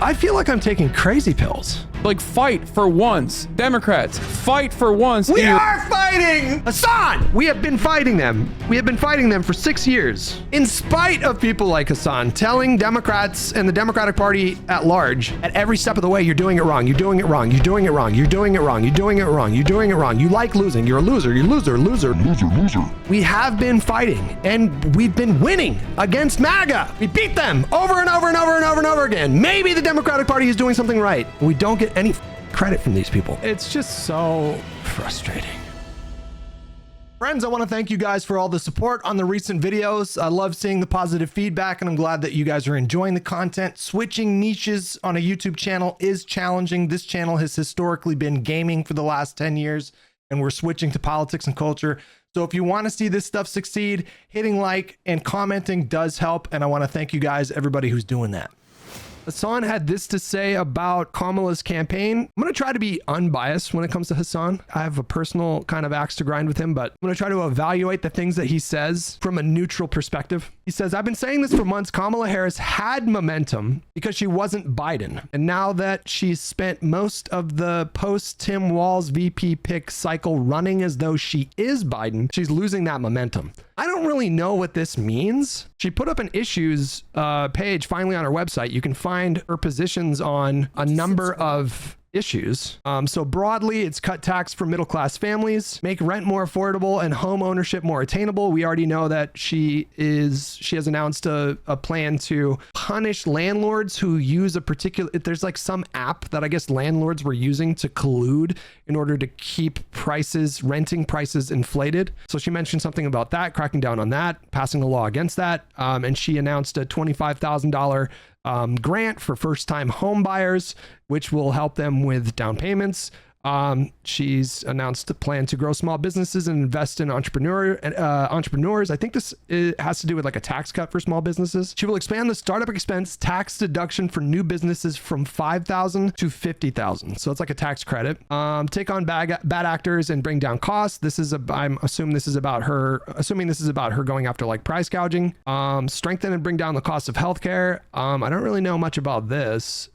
I feel like I'm taking crazy pills. Like, fight for once. Democrats, fight for once. We are fighting! Hasan! We have been fighting them. We have been fighting them for 6 years. In spite of people like Hasan telling Democrats and the Democratic Party at large, at every step of the way, you're doing it wrong, you're doing it wrong, you're doing it wrong, you're doing it wrong, you're doing it wrong, you're doing it wrong, you like losing, you're a loser, you're loser, loser, loser, loser. We have been fighting, and we've been winning against MAGA. We beat them over and over and over and over and over again. Maybe the Democratic Party is doing something right. We don't get any credit from these people. It's just so frustrating. Friends, I want to thank you guys for all the support on the recent videos. I love seeing the positive feedback, and I'm glad that you guys are enjoying the content. Switching niches on a YouTube channel is challenging. This channel has historically been gaming for the last 10 years, and we're switching to politics and culture. So if you want to see this stuff succeed, hitting like and commenting does help, and I want to thank you guys, everybody who's doing that. Hasan had this to say about Kamala's campaign. I'm going to try to be unbiased when it comes to Hasan. I have a personal kind of axe to grind with him, but I'm going to try to evaluate the things that he says from a neutral perspective. He says, I've been saying this for months. Kamala Harris had momentum because she wasn't Biden. And now that she's spent most of the post-Tim Walz VP pick cycle running as though she is Biden, she's losing that momentum. I don't really know what this means. She put up an issues page finally on her website. You can find her positions on a number of issues. So broadly, it's cut tax for middle-class families, make rent more affordable and home ownership more attainable. We already know that she has announced a plan to punish landlords who use a particular, there's like some app that I guess landlords were using to collude in order to keep renting prices inflated. So she mentioned something about that, cracking down on that, passing a law against that. And she announced a $25,000 grant for first-time home buyers, which will help them with down payments. She's announced a plan to grow small businesses and invest in entrepreneurs. I think this has to do with like a tax cut for small businesses. She will expand the startup expense tax deduction for new businesses from $5,000 to $50,000. So it's like a tax credit. Take on bad actors and bring down costs. I'm assuming this is about her going after like price gouging. Strengthen and bring down the cost of healthcare. I don't really know much about this.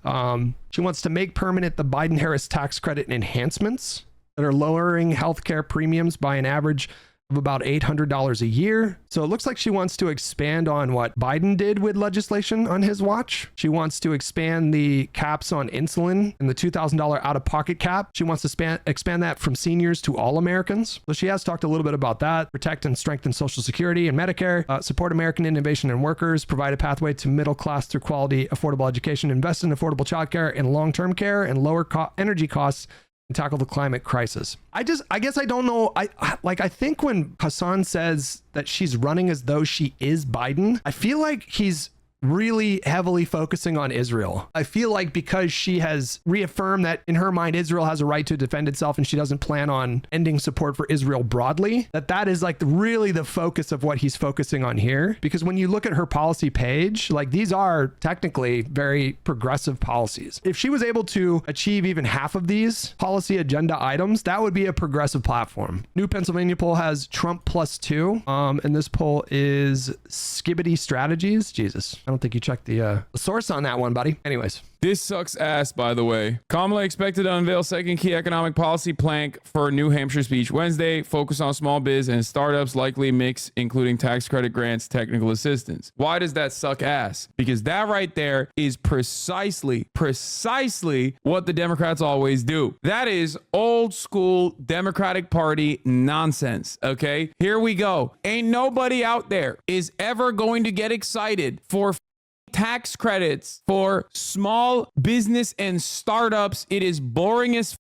She wants to make permanent the Biden-Harris tax credit enhancements that are lowering healthcare premiums by an average of about $800 a year. So it looks like she wants to expand on what Biden did with legislation on his watch. She wants to expand the caps on insulin and the $2,000 out-of-pocket cap. She wants to expand that from seniors to all Americans. So she has talked a little bit about that. Protect and strengthen Social Security and Medicare, support American innovation and workers, provide a pathway to middle class through quality, affordable education, invest in affordable childcare and long-term care, and lower energy costs, and tackle the climate crisis. I guess I don't know. I think when Hasan says that she's running as though she is Biden, I feel like he's really heavily focusing on Israel. I feel like because she has reaffirmed that in her mind, Israel has a right to defend itself and she doesn't plan on ending support for Israel broadly, that is like really the focus of what he's focusing on here. Because when you look at her policy page, like these are technically very progressive policies. If she was able to achieve even half of these policy agenda items, that would be a progressive platform. New Pennsylvania poll has Trump +2. And this poll is Skibbity Strategies. Jesus. I don't think you checked the source on that one, buddy. Anyways. This sucks ass, by the way. Kamala expected to unveil second key economic policy plank for New Hampshire speech Wednesday. Focus on small biz and startups, likely mix, including tax credit grants, technical assistance. Why does that suck ass? Because that right there is precisely what the Democrats always do. That is old school Democratic Party nonsense. Okay, here we go. Ain't nobody out there is ever going to get excited for tax credits for small business and startups. It is boring as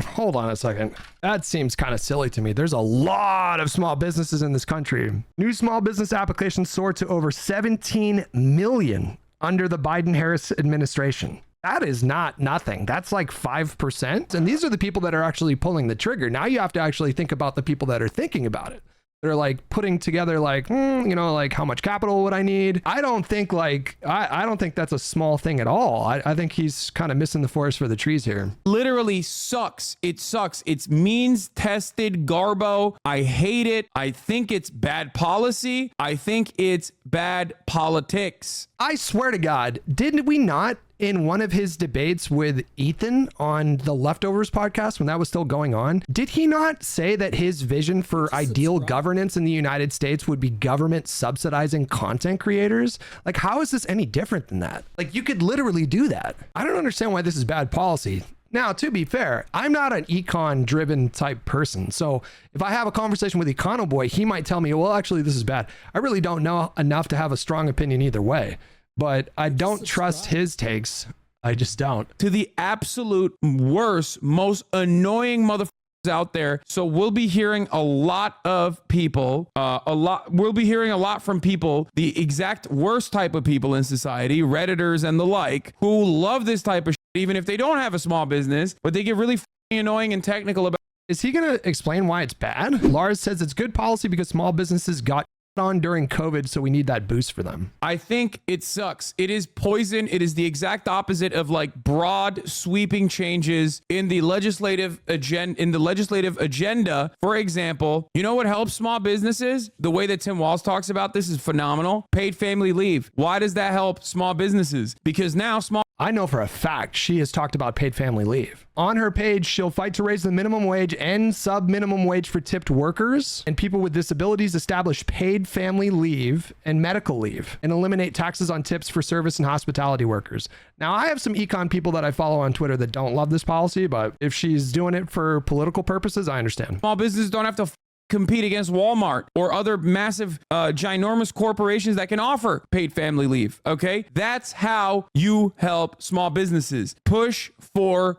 hold on a second. That seems kind of silly to me. There's a lot of small businesses in this country. New small business applications soared to over 17 million under the Biden-Harris administration. That is not nothing. That's like 5%. And these are the people that are actually pulling the trigger. Now you have to actually think about the people that are thinking about it. They're like putting together like, like how much capital would I need? I don't think I don't think that's a small thing at all. I think he's kind of missing the forest for the trees here. Literally sucks. It sucks. It's means tested garbo. I hate it. I think it's bad policy. I think it's bad politics. I swear to God, didn't we not in one of his debates with Ethan on the Leftovers podcast when that was still going on, did he not say that his vision for ideal governance in the United States would be government subsidizing content creators? Like, how is this any different than that? Like, you could literally do that. I don't understand why this is bad policy. Now, to be fair, I'm not an econ driven type person. So if I have a conversation with Econo Boy, he might tell me, well, actually, this is bad. I really don't know enough to have a strong opinion either way. But I don't trust his takes. I just don't. To the absolute worst, most annoying motherfuckers out there. So we'll be hearing a lot of people, we'll be hearing a lot from people, the exact worst type of people in society, Redditors and the like, who love this type of shit, even if they don't have a small business, but they get really annoying and technical about. Is he going to explain why it's bad? Lars says it's good policy because small businesses got on during COVID, so we need that boost for them. I think it sucks. It is poison. It is the exact opposite of like broad sweeping changes in the legislative agenda. For example, you know what helps small businesses? The way that Tim Walz talks about this is phenomenal. Paid family leave. Why does that help small businesses? Because now I know for a fact she has talked about paid family leave. On her page, she'll fight to raise the minimum wage and sub-minimum wage for tipped workers and people with disabilities, establish paid family leave and medical leave, and eliminate taxes on tips for service and hospitality workers. Now, I have some econ people that I follow on Twitter that don't love this policy, but if she's doing it for political purposes, I understand. Small businesses don't have to compete against Walmart or other massive, ginormous corporations that can offer paid family leave. Okay. That's how you help small businesses. Push for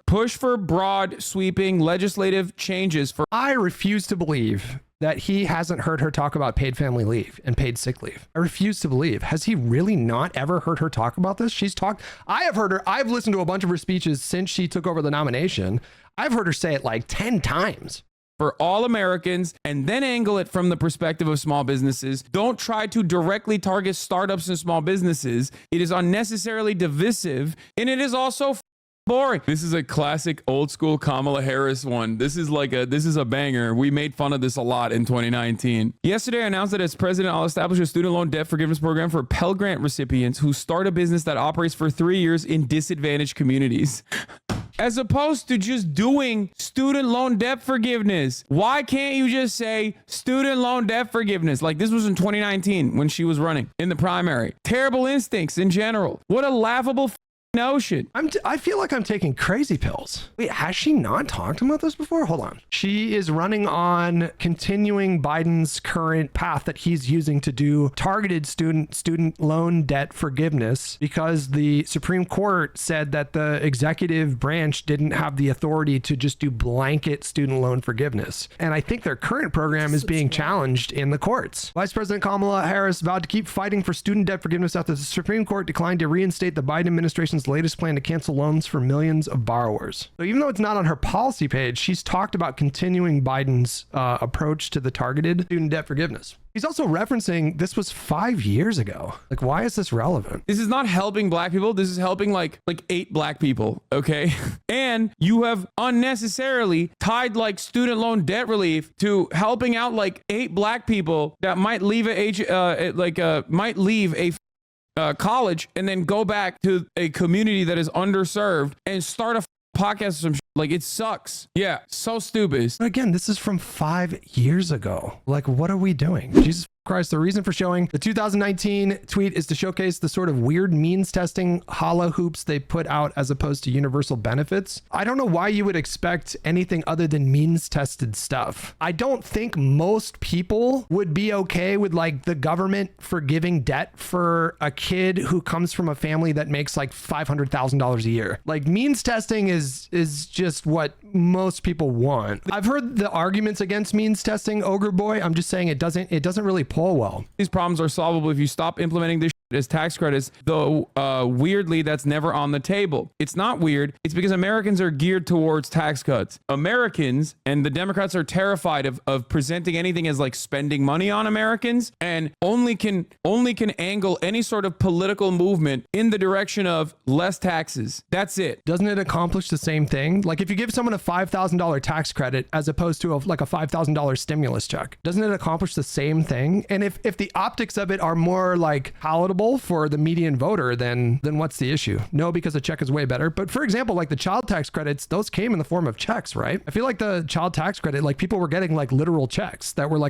broad sweeping legislative changes for. I refuse to believe that he hasn't heard her talk about paid family leave and paid sick leave. I refuse to believe. Has he really not ever heard her talk about this? I have heard her, I've listened to a bunch of her speeches since she took over the nomination. I've heard her say it like 10 times. For all Americans, and then angle it from the perspective of small businesses. Don't try to directly target startups and small businesses. It is unnecessarily divisive, and it is also boring. This is a classic old school Kamala Harris one. This is a banger. We made fun of this a lot in 2019. Yesterday, I announced that as president, I'll establish a student loan debt forgiveness program for Pell Grant recipients who start a business that operates for 3 years in disadvantaged communities. As opposed to just doing student loan debt forgiveness. Why can't you just say student loan debt forgiveness? Like this was in 2019 when she was running in the primary. Terrible instincts in general. What a laughable notion. I feel like I'm taking crazy pills. Wait, has she not talked about this before? Hold on. She is running on continuing Biden's current path that he's using to do targeted student loan debt forgiveness because the Supreme Court said that the executive branch didn't have the authority to just do blanket student loan forgiveness. And I think their current program is being challenged in the courts. Vice President Kamala Harris vowed to keep fighting for student debt forgiveness after the Supreme Court declined to reinstate the Biden administration's latest plan to cancel loans for millions of borrowers. So even though it's not on her policy page, she's talked about continuing Biden's approach to the targeted student debt forgiveness. He's also referencing this was 5 years ago. Like, why is this relevant? This is not helping black people. This is helping like 8 black people. Okay. And you have unnecessarily tied like student loan debt relief to helping out like 8 black people that might leave college and then go back to a community that is underserved and start a podcast or some shit. Like it sucks. Yeah, so stupid. But again, this is from 5 years ago. Like, what are we doing? Jesus Christ, the reason for showing the 2019 tweet is to showcase the sort of weird means testing hula hoops they put out as opposed to universal benefits. I don't know why you would expect anything other than means tested stuff. I don't think most people would be okay with like the government forgiving debt for a kid who comes from a family that makes like $500,000 a year. Like means testing is just what most people want. I've heard the arguments against means testing, Ogre Boy. I'm just saying it doesn't really pull well. These problems are solvable if you stop implementing this as tax credits, though weirdly, that's never on the table. It's not weird. It's because Americans are geared towards tax cuts. Americans and the Democrats are terrified of presenting anything as like spending money on Americans, and only can angle any sort of political movement in the direction of less taxes. That's it. Doesn't it accomplish the same thing? Like if you give someone a $5,000 tax credit as opposed to like a $5,000 stimulus check, doesn't it accomplish the same thing? And if the optics of it are more like palatable for the median voter, then what's the issue? No, because a check is way better. But for example, like the child tax credits, those came in the form of checks, right? I feel like the child tax credit, like people were getting like literal checks that were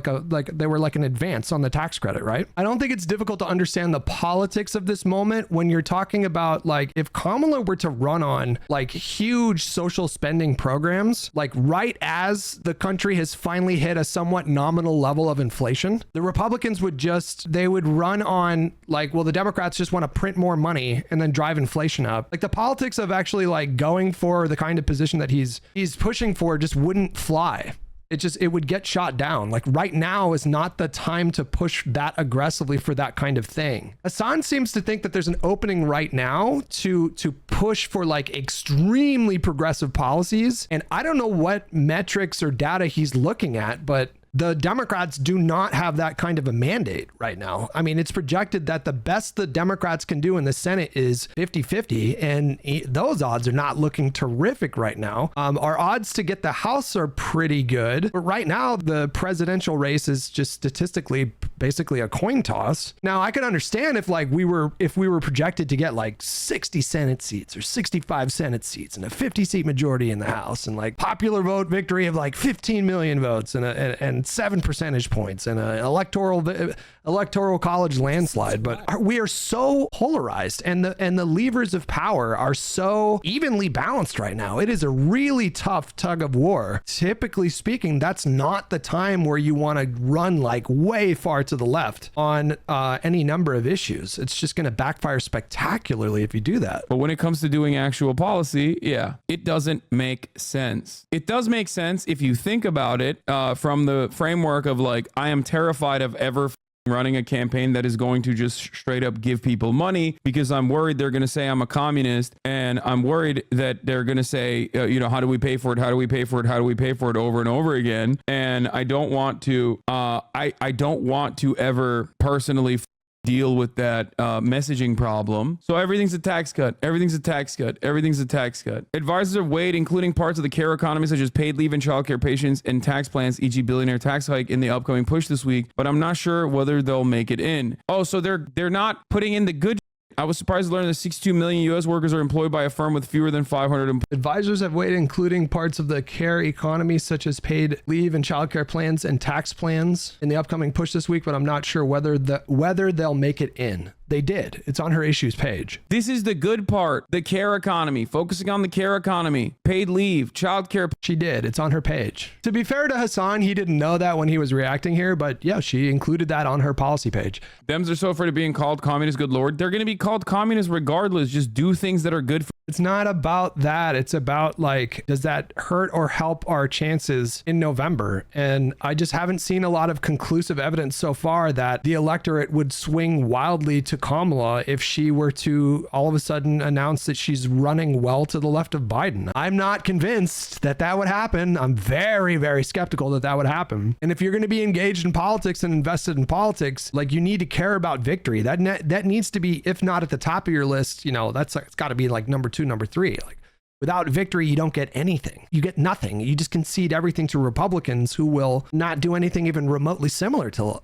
they were like an advance on the tax credit, right? I don't think it's difficult to understand the politics of this moment when you're talking about like if Kamala were to run on like huge social spending programs, like right as the country has finally hit a somewhat nominal level of inflation, the Republicans would they would run on like, well, the Democrats just want to print more money and then drive inflation up. Like the politics of actually like going for the kind of position that he's pushing for just wouldn't fly. It would get shot down. Like right now is not the time to push that aggressively for that kind of thing. Hasan seems to think that there's an opening right now to push for like extremely progressive policies. And I don't know what metrics or data he's looking at, but the Democrats do not have that kind of a mandate right now. I mean, it's projected that the best the Democrats can do in the Senate is 50-50, and those odds are not looking terrific right now. Our odds to get the House are pretty good, but right now the presidential race is just statistically basically a coin toss. Now, I could understand if we were projected to get like 60 Senate seats or 65 Senate seats and a 50-seat majority in the House and like popular vote victory of like 15 million votes and 7 percentage points and an electoral college landslide. But we are so polarized, and the levers of power are so evenly balanced right now. It is a really tough tug of war. Typically speaking, that's not the time where you want to run like way far to the left on any number of issues. It's just going to backfire spectacularly if you do that. But when it comes to doing actual policy, yeah, it doesn't make sense. It does make sense if you think about it from the framework of like, I am terrified of ever running a campaign that is going to just straight up give people money because I'm worried they're going to say I'm a communist, and I'm worried that they're going to say, how do we pay for it? How do we pay for it? How do we pay for it over and over again? And I don't want to, I don't want to ever personally deal with that messaging problem. So everything's a tax cut. Everything's a tax cut. Everything's a tax cut. Advisors have weighed, including parts of the care economy, such as paid leave and childcare patients and tax plans, e.g. billionaire tax hike in the upcoming push this week, but I'm not sure whether they'll make it in. Oh, so they're not putting in the good. I was surprised to learn that 62 million U.S. workers are employed by a firm with fewer than 500 employees. Advisors have weighed, including parts of the care economy, such as paid leave and childcare plans and tax plans in the upcoming push this week, but I'm not sure whether they'll make it in. They did. It's on her issues page. This is the good part. The care economy, focusing on the care economy, paid leave, childcare. She did. It's on her page. To be fair to Hasan, he didn't know that when he was reacting here, but yeah, she included that on her policy page. Dems are so afraid of being called communist, good Lord. They're going to be called communist regardless. Just do things that are good for. It's not about that. It's about like, does that hurt or help our chances in November? And I just haven't seen a lot of conclusive evidence so far that the electorate would swing wildly to Kamala if she were to all of a sudden announce that she's running well to the left of Biden. I'm not convinced that would happen. I'm very, very skeptical that would happen. And if you're going to be engaged in politics and invested in politics, like you need to care about victory. That needs to be, if not at the top of your list, it's got to be like number 2, number 3. Like without victory, you don't get anything. You get nothing. You just concede everything to Republicans who will not do anything even remotely similar to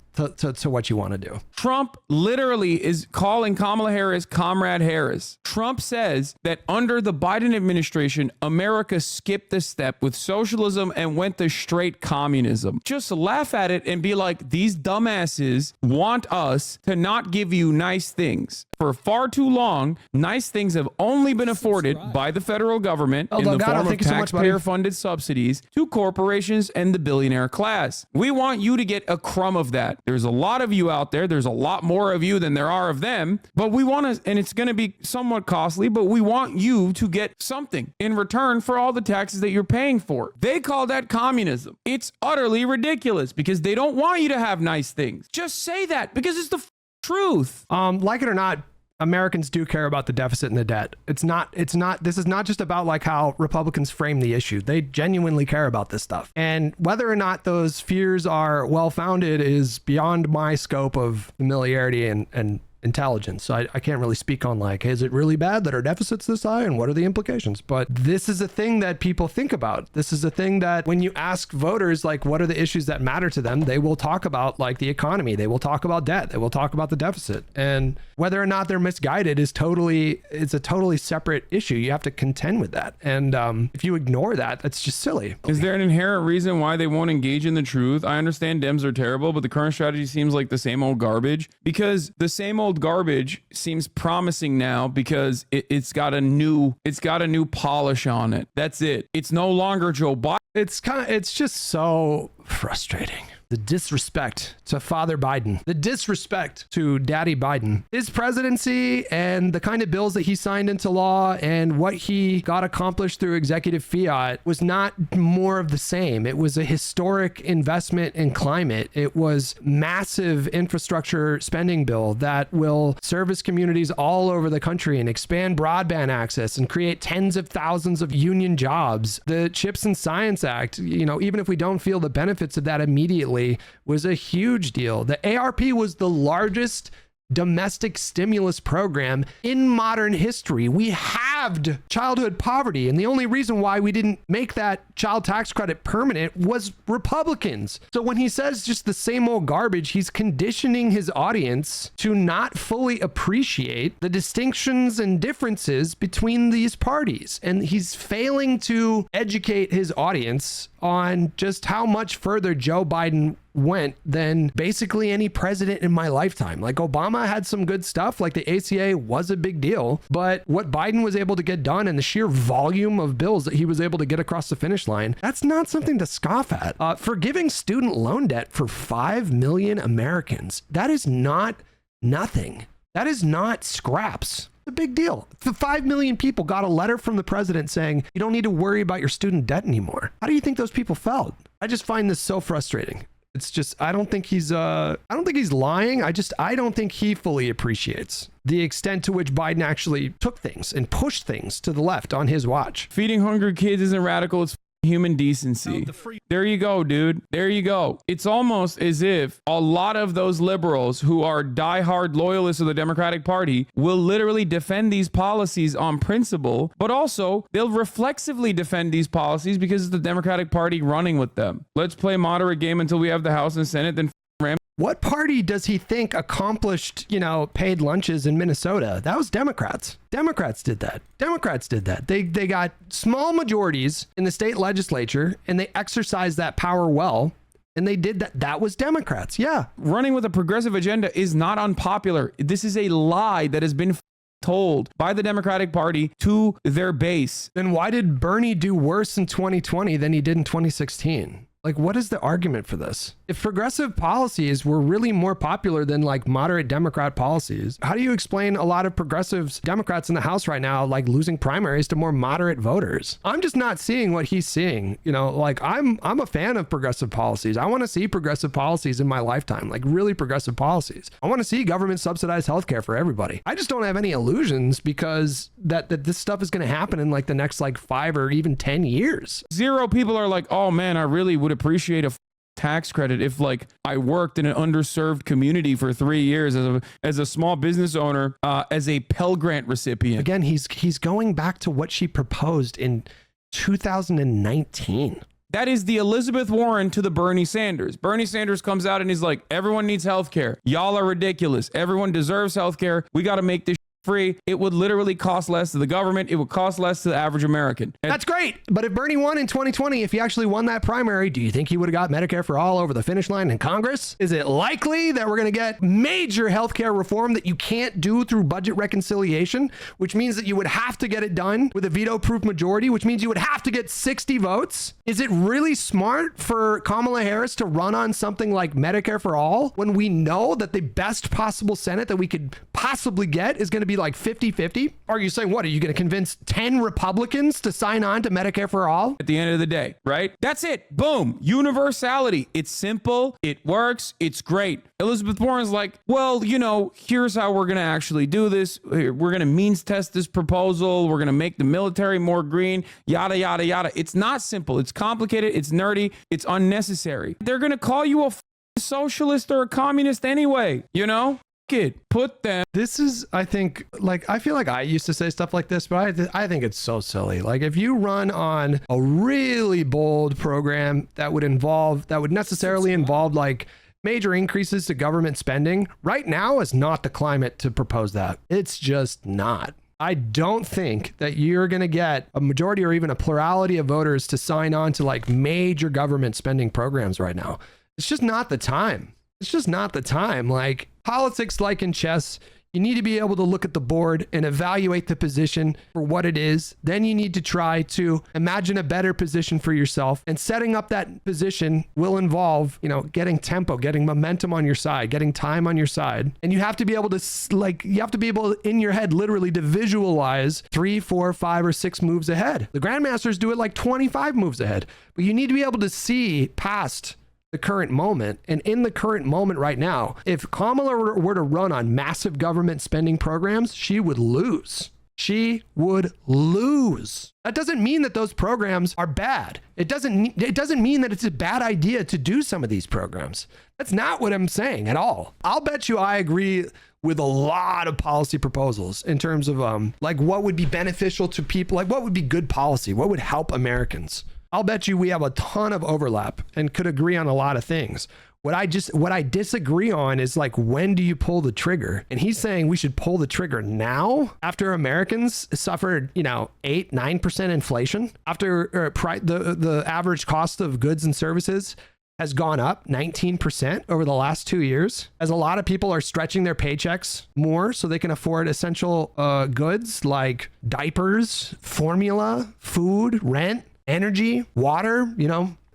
what you want to do. Trump literally is calling Kamala Harris Comrade Harris. Trump says that under the Biden administration, America skipped the step with socialism and went to straight communism. Just laugh at it and be like, these dumbasses want us to not give you nice things. For far too long, nice things have only been afforded by the federal government in the form of taxpayer-funded subsidies to corporations and the billionaire class. We want you to get a crumb of that. There's a lot of you out there. There's a lot more of you than there are of them. But we want to, and it's going to be somewhat costly, but we want you to get something in return for all the taxes that you're paying for. They call that communism. It's utterly ridiculous because they don't want you to have nice things. Just say that because it's the truth. Like it or not, Americans do care about the deficit and the debt. This is not just about like how Republicans frame the issue. They genuinely care about this stuff. And whether or not those fears are well-founded is beyond my scope of familiarity and intelligence. So I can't really speak on like, hey, is it really bad that our deficit's this high and what are the implications? But this is a thing that people think about. This is a thing that when you ask voters, like, what are the issues that matter to them? They will talk about like the economy. They will talk about debt. They will talk about the deficit. And whether or not they're misguided it's a totally separate issue. You have to contend with that. And if you ignore that, that's just silly. Is there an inherent reason why they won't engage in the truth? I understand Dems are terrible, but the current strategy seems like the same old garbage, because the same old garbage seems promising now because it's got a new polish on it. That's it. It's no longer Joe Biden. It's just so frustrating. The disrespect to Father Biden, the disrespect to Daddy Biden, his presidency and the kind of bills that he signed into law and what he got accomplished through executive fiat was not more of the same. It was a historic investment in climate. It was massive infrastructure spending bill that will service communities all over the country and expand broadband access and create tens of thousands of union jobs. The CHIPS and Science Act, even if we don't feel the benefits of that immediately, was a huge deal. The ARP was the largest domestic stimulus program in modern history. We halved childhood poverty, and the only reason why we didn't make that child tax credit permanent was Republicans. So when he says just the same old garbage, he's conditioning his audience to not fully appreciate the distinctions and differences between these parties. And he's failing to educate his audience on just how much further Joe Biden went than basically any president in my lifetime. Like, Obama had some good stuff, like the ACA was a big deal, but what Biden was able to get done and the sheer volume of bills that he was able to get across the finish line, that's not something to scoff at. Forgiving student loan debt for 5 million Americans, that is not nothing. That is not scraps. A big deal. The 5 million people got a letter from the president saying, you don't need to worry about your student debt anymore. How do you think those people felt? I just find this so frustrating. It's just, I don't think he's lying. I don't think he fully appreciates the extent to which Biden actually took things and pushed things to the left on his watch. Feeding hungry kids isn't radical. It's human decency. There you go, dude. There you go. It's almost as if a lot of those liberals who are diehard loyalists of the Democratic Party will literally defend these policies on principle, but also they'll reflexively defend these policies because it's the Democratic Party running with them. Let's play moderate game until we have the House and Senate, then ram. What party does he think accomplished, paid lunches in Minnesota? That was Democrats. Democrats did that. They got small majorities in the state legislature and they exercised that power well. And they did that. That was Democrats. Yeah. Running with a progressive agenda is not unpopular. This is a lie that has been told by the Democratic Party to their base. Then why did Bernie do worse in 2020 than he did in 2016? Like, what is the argument for this? If progressive policies were really more popular than like moderate Democrat policies, how do you explain a lot of progressive Democrats in the House right now, like losing primaries to more moderate voters? I'm just not seeing what he's seeing. I'm a fan of progressive policies. I want to see progressive policies in my lifetime, like really progressive policies. I want to see government subsidized healthcare for everybody. I just don't have any illusions because that this stuff is going to happen in like the next like 5 or even 10 years. Zero people are like, oh man, I really would appreciate a tax credit if like I worked in an underserved community for 3 years as a small business owner, as a Pell Grant recipient. Again, he's going back to what she proposed in 2019. That is the Elizabeth Warren to the Bernie Sanders. Bernie Sanders comes out and he's like, everyone needs health care. Y'all are ridiculous. Everyone deserves health care. We got to make this free. It would literally cost less to the government. It would cost less to the average American. That's great. But if Bernie won in 2020, if he actually won that primary, do you think he would have got Medicare for all over the finish line in Congress? Is it likely that we're going to get major healthcare reform that you can't do through budget reconciliation, which means that you would have to get it done with a veto-proof majority, which means you would have to get 60 votes? Is it really smart for Kamala Harris to run on something like Medicare for all when we know that the best possible Senate that we could possibly get is going to be like 50-50? Are you saying, what, are you going to convince 10 Republicans to sign on to Medicare for all? At the end of the day, right? That's it. Boom. Universality. It's simple. It works. It's great. Elizabeth Warren's like, well, you know, here's how we're going to actually do this. We're going to means test this proposal. We're going to make the military more green, yada, yada, yada. It's not simple. It's complicated. It's nerdy. It's unnecessary. They're going to call you a socialist or a communist anyway, you know? Put them. This is, I think, like, I feel like I used to say stuff like this, but I think it's so silly. Like, if you run on a really bold program that would necessarily involve like major increases to government spending, right now is not the climate to propose that. It's just not. I don't think that you're going to get a majority or even a plurality of voters to sign on to like major government spending programs right now. It's just not the time. It's just not the time. Like, politics, like in chess, you need to be able to look at the board and evaluate the position for what it is. Then you need to try to imagine a better position for yourself. And setting up that position will involve, you know, getting tempo, getting momentum on your side, getting time on your side. And you have to be able to, like, you have to be able in your head literally to visualize 3, 4, 5, or 6 moves ahead. The grandmasters do it like 25 moves ahead. But you need to be able to see past the current moment. And in the current moment right now, if Kamala were to run on massive government spending programs, she would lose. She would lose. That doesn't mean that those programs are bad. It doesn't mean that it's a bad idea to do some of these programs. That's not what I'm saying at all. I'll bet you I agree with a lot of policy proposals in terms of like what would be beneficial to people, like what would be good policy, what would help Americans. I'll bet you we have a ton of overlap and could agree on a lot of things. What I disagree on is like, when do you pull the trigger? And he's saying we should pull the trigger now after Americans suffered, 8-9% inflation, after the average cost of goods and services has gone up 19% over the last 2 years, as a lot of people are stretching their paychecks more so they can afford essential goods like diapers, formula, food, rent, energy, water.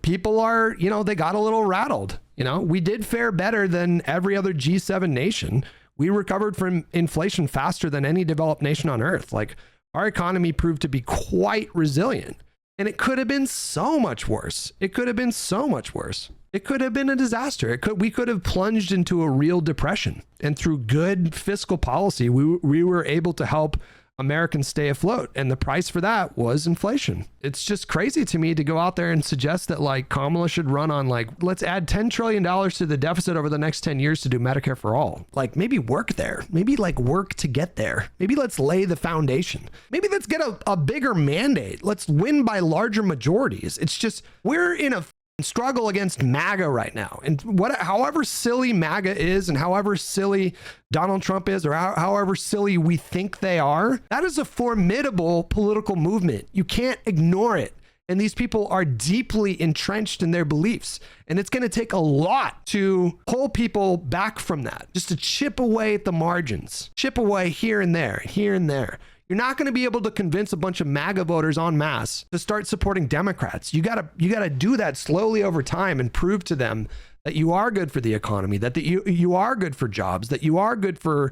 People are, they got a little rattled. We did fare better than every other G7 nation. We recovered from inflation faster than any developed nation on earth. Like, our economy proved to be quite resilient, and it could have been so much worse. It could have been so much worse. It could have been a disaster. We could have plunged into a real depression, and through good fiscal policy, we were able to help Americans stay afloat. And the price for that was inflation. It's just crazy to me to go out there and suggest that like Kamala should run on like, let's add $10 trillion to the deficit over the next 10 years to do Medicare for all. Like, maybe work there. Maybe like work to get there. Maybe let's lay the foundation. Maybe let's get a bigger mandate. Let's win by larger majorities. It's just, we're in a struggle against MAGA right now. And however silly MAGA is, and however silly Donald Trump is, or however silly we think they are, that is a formidable political movement. You can't ignore it. And these people are deeply entrenched in their beliefs. And it's going to take a lot to pull people back from that, just to chip away at the margins, chip away here and there, here and there. You're not going to be able to convince a bunch of MAGA voters en masse to start supporting Democrats. You gotta do that slowly over time and prove to them that you are good for the economy, that you are good for jobs, that you are good for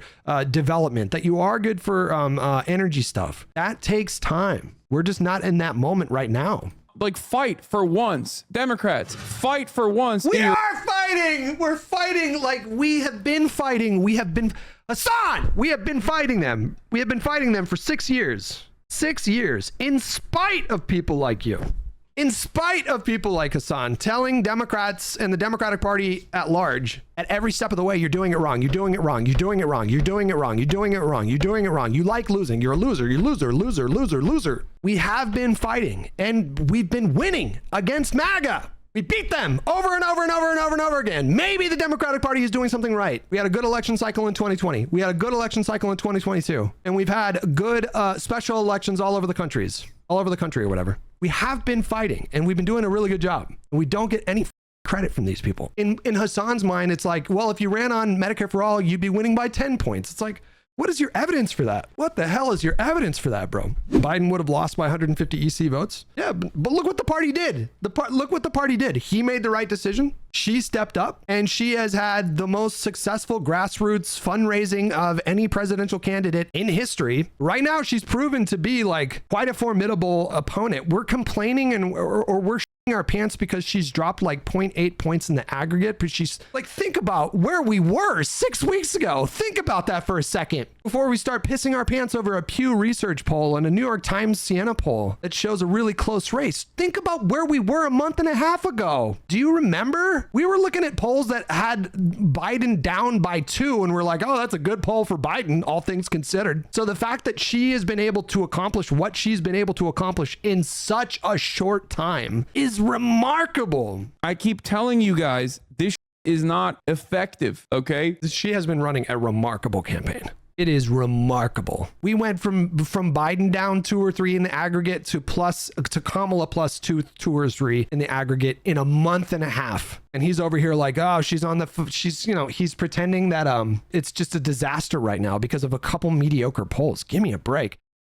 development, that you are good for energy stuff. That takes time. We're just not in that moment right now. Like, fight for once. Democrats, fight for once. We are fighting. We're fighting like we have been fighting. Hasan, we have been fighting them. We have been fighting them for 6 years. 6 years, in spite of people like you. In spite of people like Hasan telling Democrats and the Democratic Party at large, at every step of the way, you're doing it wrong. You're doing it wrong. You're doing it wrong. You're doing it wrong. You're doing it wrong. You're doing it wrong. You like losing. You're a loser. You're loser, loser, loser, loser. We have been fighting, and we've been winning against MAGA. We beat them over and over and over and over and over again. Maybe the Democratic Party is doing something right. We had a good election cycle in 2020. We had a good election cycle in 2022. And we've had good special elections all over the country or whatever. We have been fighting, and we've been doing a really good job. And we don't get any credit from these people. In Hasan's mind, it's like, well, if you ran on Medicare for all, you'd be winning by 10 points. It's like, What is your evidence for that? What the hell is your evidence for that, bro? Biden would have lost by 150 EC votes. Yeah, but look what the party did. Look what the party did. He made the right decision. She stepped up, and she has had the most successful grassroots fundraising of any presidential candidate in history. Right now, she's proven to be like quite a formidable opponent. We're complaining or we're our pants because she's dropped like 0.8 points in the aggregate, but she's like, think about where we were 6 weeks ago. Think about that for a second before we start pissing our pants over a Pew Research poll and a New York Times Siena poll that shows a really close race. Think about where we were a month and a half ago. Do you remember? We were looking at polls that had Biden down by 2, and we're like, oh, that's a good poll for Biden, all things considered. So the fact that she has been able to accomplish what she's been able to accomplish in such a short time is remarkable. I keep telling you guys, this is not effective, okay? She has been running a remarkable campaign. It is remarkable. We went from Biden down 2 or 3 in the aggregate to Kamala plus 2 or 3 in the aggregate in a month and a half. And he's over here like, oh, he's pretending that it's just a disaster right now because of a couple mediocre polls. Give me a break.